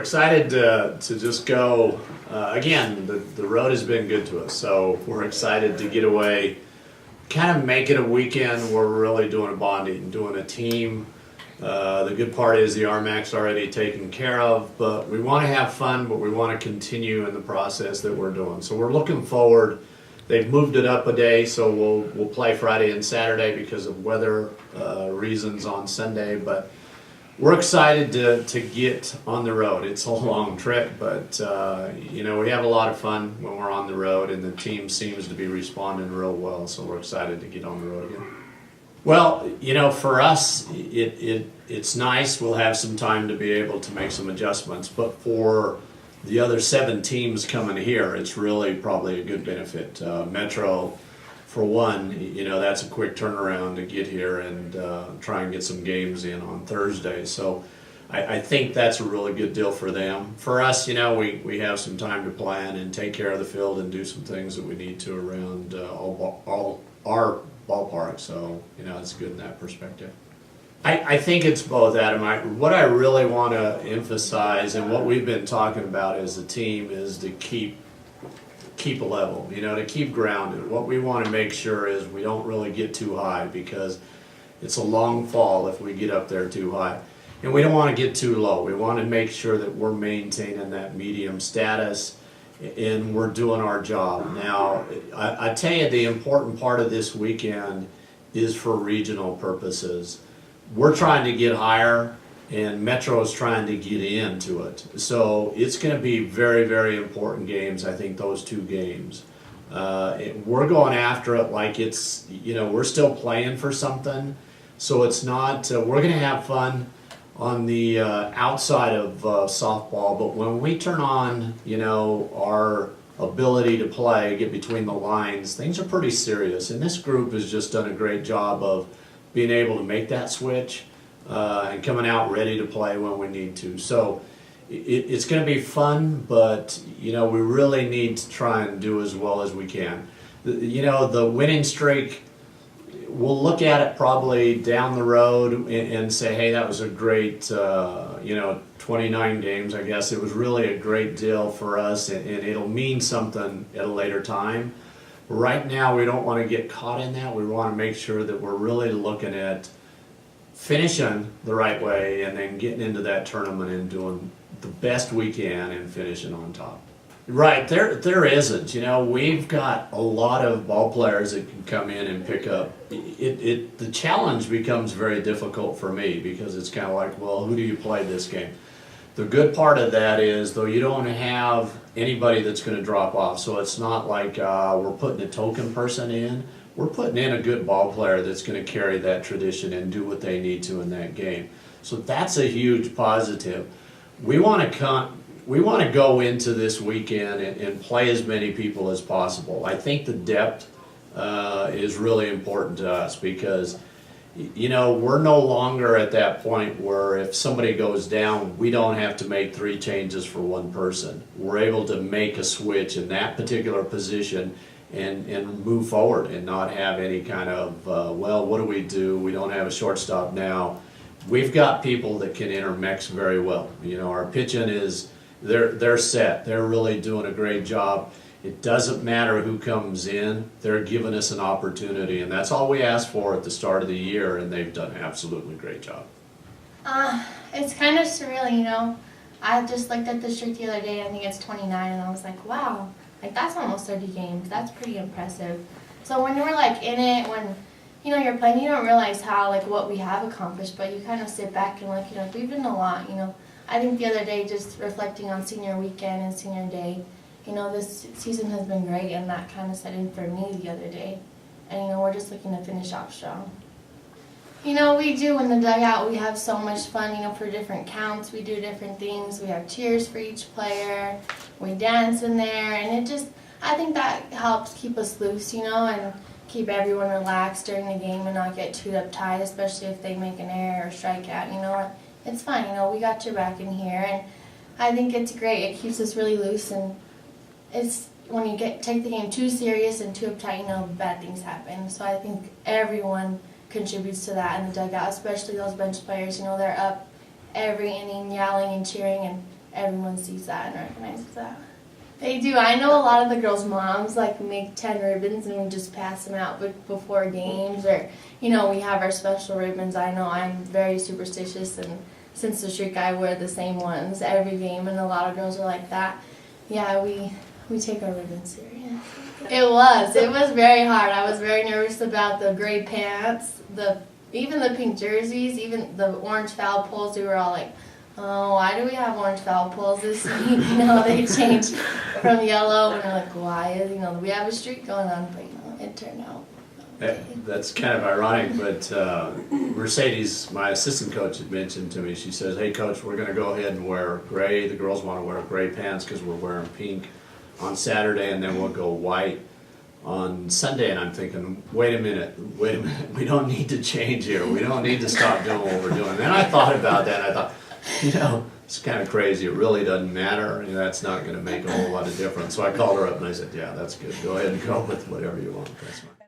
excited to just go. Again, the road has been good to us, so we're excited to get away, kind of make it a weekend where we're really doing a bonding, doing a team. The good part is the RMAC's already taken care of, but we want to have fun, but we want to continue in the process that we're doing. So we're looking forward. They've moved it up a day, so we'll play Friday and Saturday because of weather reasons on Sunday, but we're excited to get on the road. It's a long trip, but we have a lot of fun when we're on the road, and the team seems to be responding real well, so we're excited to get on the road again. Well, for us, it's nice. We'll have some time to be able to make some adjustments, but for the other 7 teams coming here, it's really probably a good benefit. Metro, for one, that's a quick turnaround to get here and try and get some games in on Thursday. So I think that's a really good deal for them. For us, we have some time to plan and take care of the field and do some things that we need to around all our ballpark. So, it's good in that perspective. I think it's both, Adam. What I really want to emphasize and what we've been talking about as a team is to keep a level, to keep grounded. What we want to make sure is we don't really get too high, because it's a long fall if we get up there too high. And we don't want to get too low. We want to make sure that we're maintaining that medium status and we're doing our job. Now, I tell you, the important part of this weekend is for regional purposes. We're trying to get higher, and Metro is trying to get into it. So it's going to be very, very important games, I think, those 2 games. We're going after it like it's, we're still playing for something. So it's not, we're going to have fun on the outside of softball, but when we turn on, our ability to play, get between the lines, things are pretty serious. And this group has just done a great job of being able to make that switch and coming out ready to play when we need to. So it's going to be fun, but we really need to try and do as well as we can. The winning streak, we'll look at it probably down the road and say, hey, that was a great 29 games, I guess. It was really a great deal for us, and it'll mean something at a later time. Right now, we don't want to get caught in that. We want to make sure that we're really looking at finishing the right way and then getting into that tournament and doing the best we can and finishing on top. Right, there isn't. We've got a lot of ball players that can come in and pick up. The challenge becomes very difficult for me, because it's kind of like, well, who do you play this game? The good part of that is, though, you don't have anybody that's going to drop off. So it's not like we're putting a token person in. We're putting in a good ball player that's going to carry that tradition and do what they need to in that game. So that's a huge positive. We want to go into this weekend and play as many people as possible. I think the depth is really important to us, because we're no longer at that point where if somebody goes down, we don't have to make 3 changes for one person. We're able to make a switch in that particular position and move forward and not have any kind of, what do we do? We don't have a shortstop now. We've got people that can intermix very well. Our pitching is, they're set. They're really doing a great job. It doesn't matter who comes in. They're giving us an opportunity, and that's all we asked for at the start of the year, and they've done an absolutely great job. It's kind of surreal, I just looked at the streak the other day. I think it's 29, and I was like, wow, that's almost 30 games. That's pretty impressive. So when you're in it, when you're playing, you don't realize how what we have accomplished, but you kind of sit back and we've done a lot. I think the other day, just reflecting on senior weekend and senior day, this season has been great, and that kind of set in for me the other day. And, we're just looking to finish off strong. We do in the dugout, we have so much fun, for different counts. We do different things. We have cheers for each player. We dance in there, and I think that helps keep us loose, and keep everyone relaxed during the game and not get too uptight, especially if they make an error or strikeout. It's fine, we got your back in here, and I think it's great. It keeps us really loose, and it's when you take the game too serious and too uptight, bad things happen. So I think everyone contributes to that in the dugout, especially those bench players. They're up every inning yelling and cheering, and everyone sees that and recognizes that. They do. I know a lot of the girls' moms like make 10 ribbons and we just pass them out before games, or we have our special ribbons. I know I'm very superstitious, and since the streak I wear the same ones every game, and a lot of girls are like that. Yeah, we take our ribbons serious. It was very hard. I was very nervous about the gray pants, even the pink jerseys, even the orange foul poles. We were all like, oh, why do we have orange foul poles this week? They changed from yellow, and we're like, why? We have a streak going on, but it turned out. Okay. That's kind of ironic, but Mercedes, my assistant coach, had mentioned to me, she says, hey coach, we're going to go ahead and wear gray. The girls want to wear gray pants because we're wearing pink on Saturday, and then we'll go white on Sunday. And I'm thinking, wait a minute, we don't need to change here. We don't need to stop doing what we're doing. Then I thought about that, and I thought, it's kind of crazy. It really doesn't matter. That's not going to make a whole lot of difference. So I called her up and I said, yeah, that's good. Go ahead and go with whatever you want. That's fine.